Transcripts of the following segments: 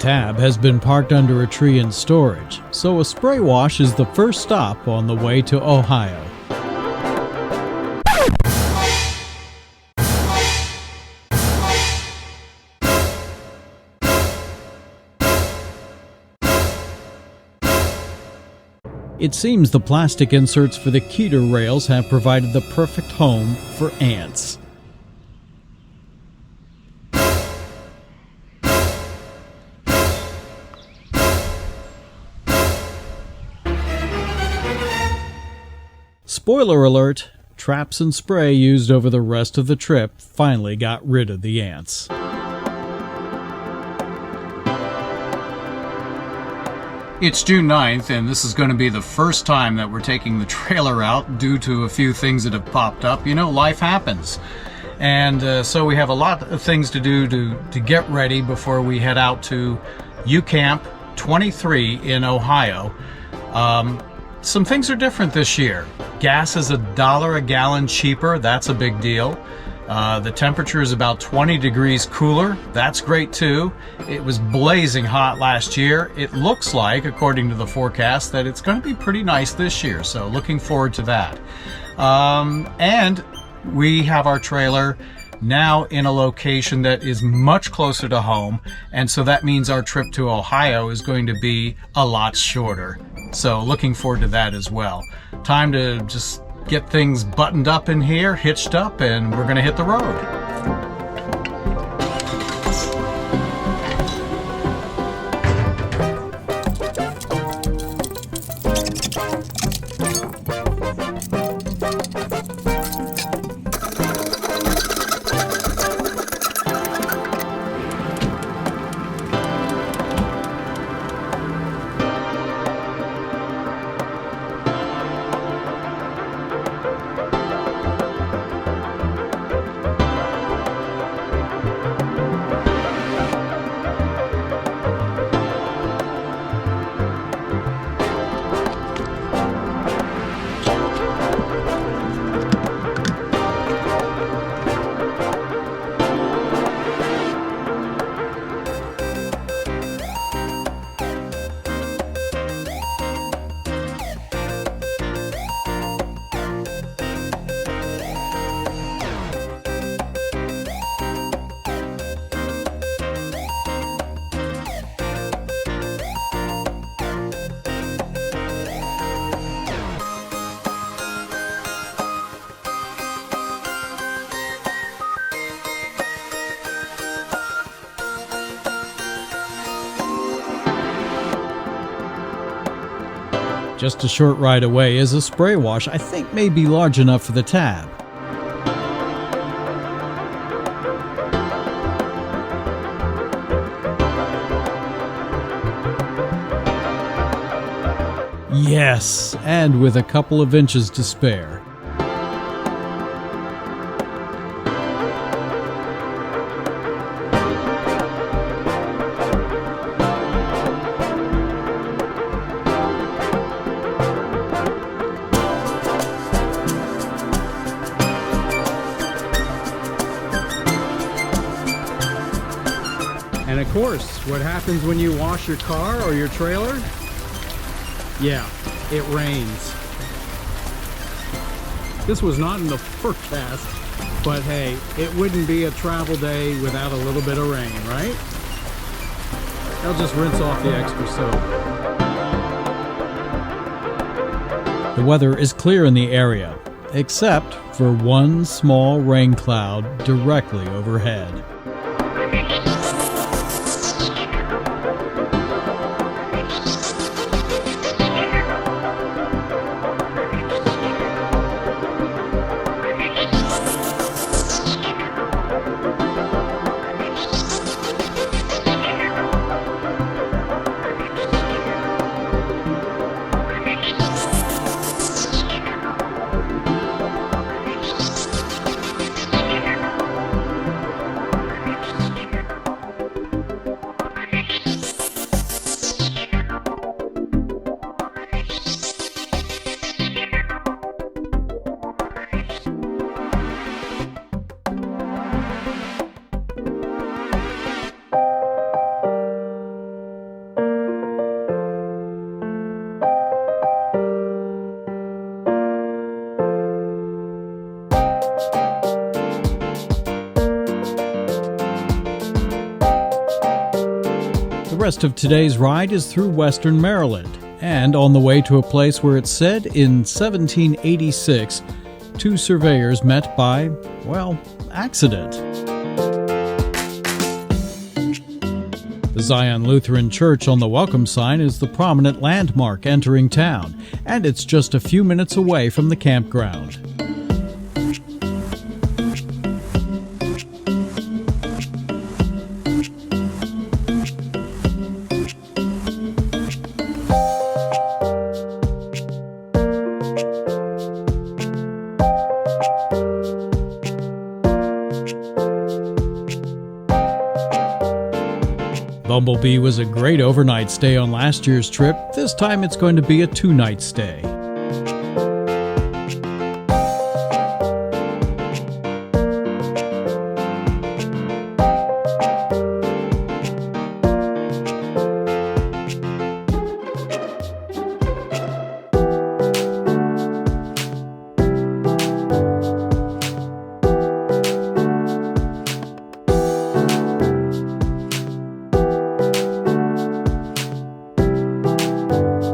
Tab has been parked under a tree in storage, so a spray wash is the first stop on the way to Ohio. It seems the plastic inserts for the Keter rails have provided the perfect home for ants. Spoiler alert, traps and spray used over the rest of the trip finally got rid of the ants. It's June 9th, and this is going to be the first time that we're taking the trailer out due to a few things that have popped up. You know, life happens. And so we have a lot of things to do to get ready before we head out to uCamp 23 in Ohio. Some things are different this year. Gas is $1 a gallon cheaper. That's a big deal. The temperature is about 20 degrees cooler. That's great too. It was blazing hot last year. It looks like, according to the forecast, that it's going to be pretty nice this year. So looking forward to that. And we have our trailer now in a location that is much closer to home. And so that means our trip to Ohio is going to be a lot shorter. So looking forward to that as well. Time to just get things buttoned up in here, hitched up, and we're going to hit the road. Just a short ride away is a spray wash I think may be large enough for the Tab. Yes, and with a couple of inches to spare. And of course, what happens when you wash your car or your trailer? Yeah, it rains. This was not in the forecast, but hey, it wouldn't be a travel day without a little bit of rain, right? I'll just rinse off the extra soap. The weather is clear in the area, except for one small rain cloud directly overhead. rest of today's ride is through western Maryland, and on the way to a place where it's said in 1786, two surveyors met by, well, accident. The Zion Lutheran Church on the welcome sign is the prominent landmark entering town, and it's just a few minutes away from the campground. Bumblebee was a great overnight stay on last year's trip. This time it's going to be a 2-night stay.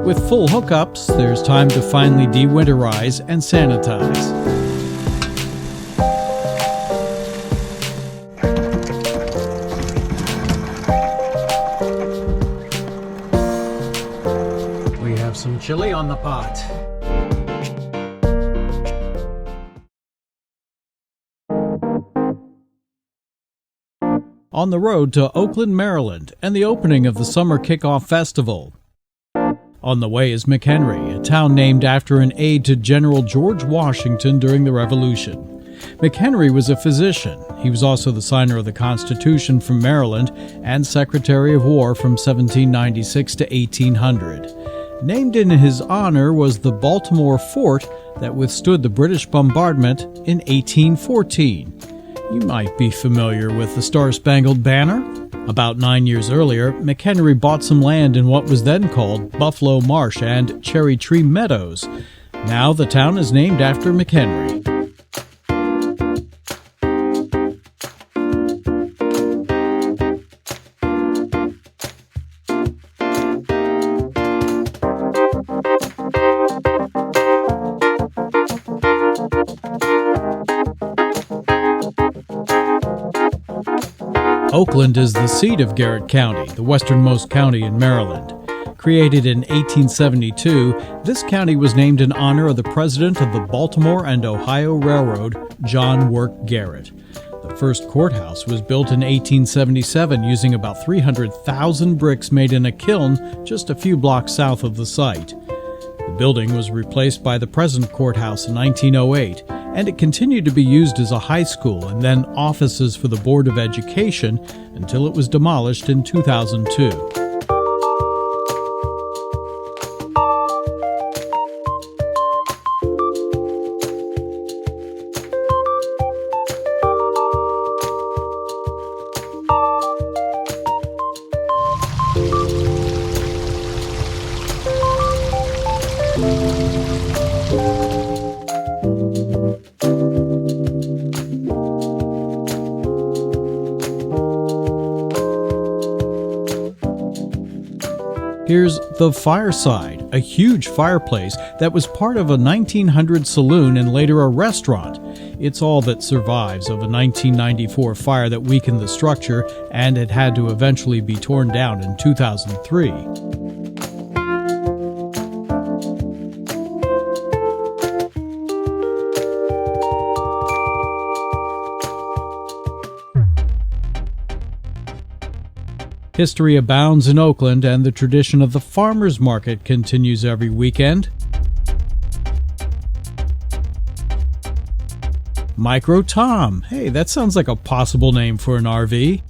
With full hookups, there's time to finally de-winterize and sanitize. We have some chili on the pot. On the road to Oakland, Maryland, and the opening of the Summer Kickoff Festival. On the way is McHenry, a town named after an aide to General George Washington during the Revolution. McHenry was a physician. He was also the signer of the Constitution from Maryland and Secretary of War from 1796 to 1800. Named in his honor was the Baltimore Fort that withstood the British bombardment in 1814. You might be familiar with the Star-Spangled Banner. About 9 years earlier, McHenry bought some land in what was then called Buffalo Marsh and Cherry Tree Meadows. Now the town is named after McHenry. Oakland is the seat of Garrett County, the westernmost county in Maryland. Created in 1872, this county was named in honor of the president of the Baltimore and Ohio Railroad, John Work Garrett. The first courthouse was built in 1877 using about 300,000 bricks made in a kiln just a few blocks south of the site. The building was replaced by the present courthouse in 1908, and it continued to be used as a high school and then offices for the Board of Education until it was demolished in 2002. Here's the Fireside, a huge fireplace that was part of a 1900 saloon and later a restaurant. It's all that survives of a 1994 fire that weakened the structure, and it had to eventually be torn down in 2003. History abounds in Oakland, and the tradition of the farmers market continues every weekend. Micro Tom. Hey, that sounds like a possible name for an RV.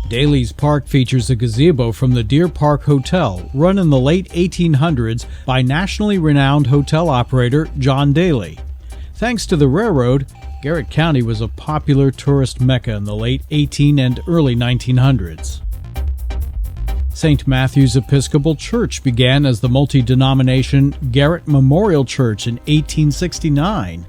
Daly's Park features a gazebo from the Deer Park Hotel, run in the late 1800s by nationally renowned hotel operator John Daly. Thanks to the railroad, Garrett County was a popular tourist mecca in the late 18 and early 1900s. St. Matthew's Episcopal Church began as the multi-denomination Garrett Memorial Church in 1869.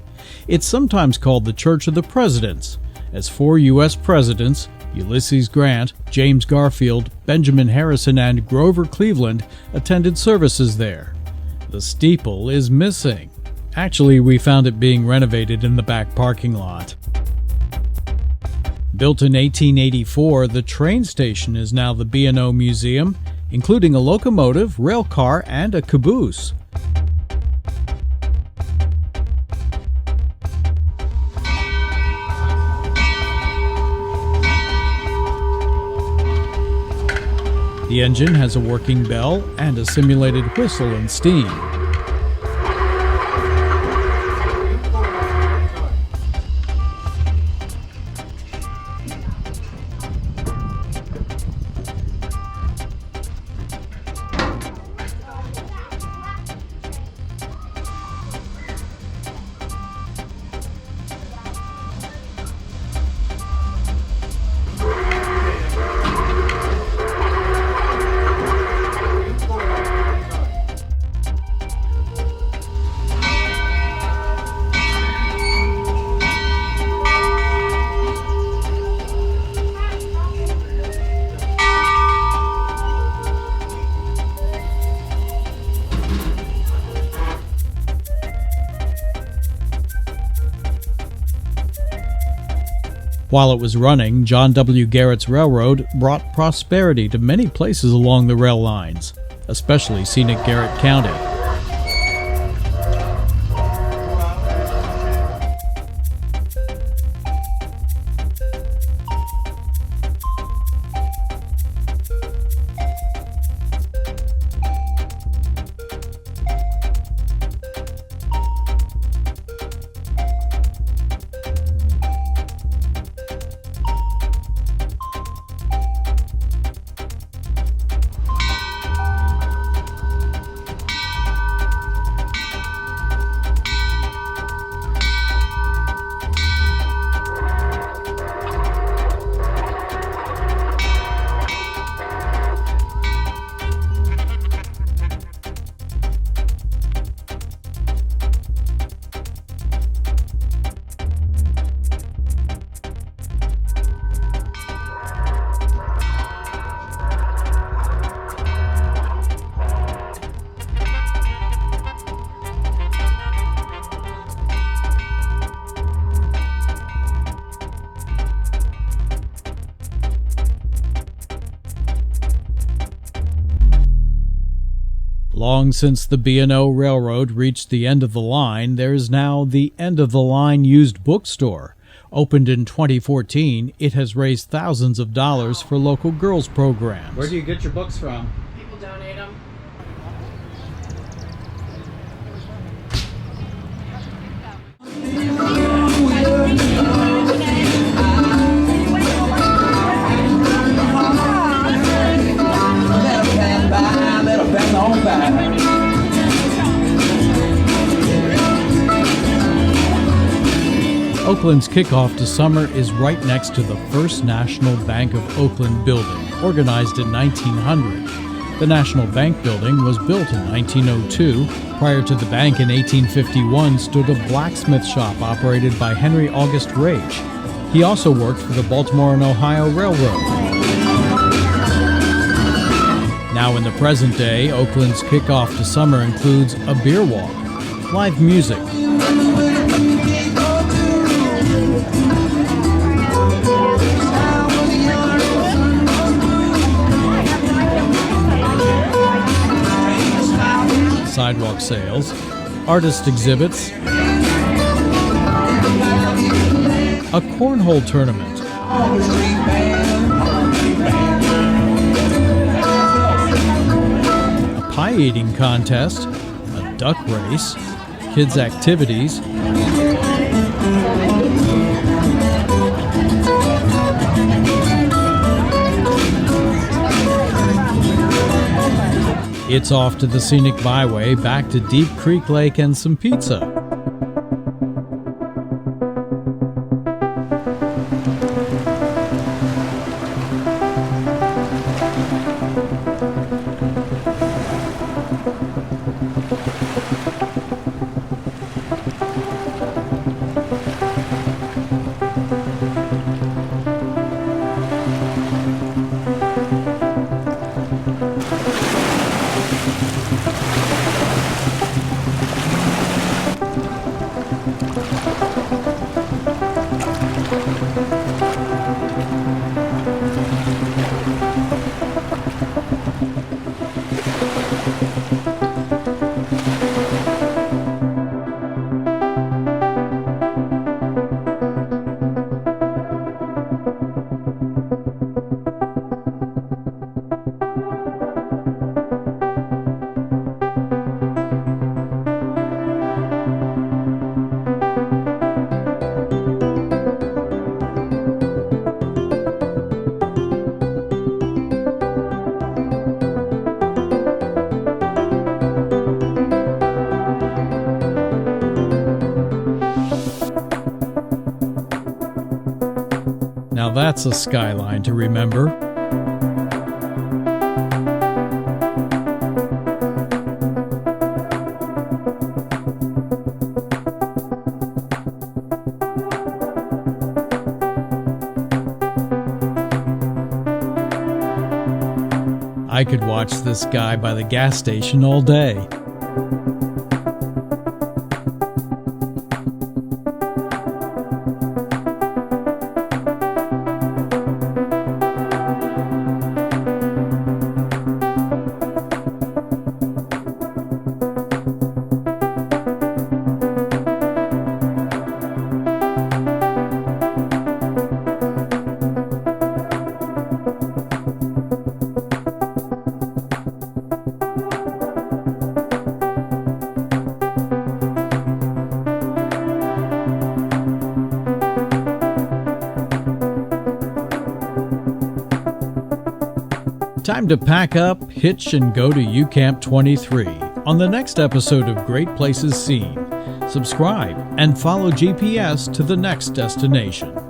It's sometimes called the Church of the Presidents, as 4 U.S. presidents, Ulysses Grant, James Garfield, Benjamin Harrison, and Grover Cleveland, attended services there. The steeple is missing. Actually, we found it being renovated in the back parking lot. Built in 1884, the train station is now the B&O Museum, including a locomotive, rail car, and a caboose. The engine has a working bell and a simulated whistle and steam. While it was running, John W. Garrett's railroad brought prosperity to many places along the rail lines, especially scenic Garrett County. Long since the B&O Railroad reached the end of the line, there is now the end-of-the-line used bookstore. Opened in 2014, it has raised thousands of dollars for local girls' programs. Where do you get your books from? People donate them. Oakland's kickoff to summer is right next to the First National Bank of Oakland building, organized in 1900. The National Bank building was built in 1902. Prior to the bank in 1851 stood a blacksmith shop operated by Henry August Rage. He also worked for the Baltimore and Ohio Railroad. Now in the present day, Oakland's kickoff to summer includes a beer walk, live music, sidewalk sales, artist exhibits, a cornhole tournament, a pie eating contest, a duck race, kids' activities, it's off to the scenic byway, back to Deep Creek Lake and some pizza. Now that's a skyline to remember. I could watch this guy by the gas station all day. Time to pack up, hitch, and go to uCamp 23 on the next episode of Great Places Seen. Subscribe and follow GPS to the next destination.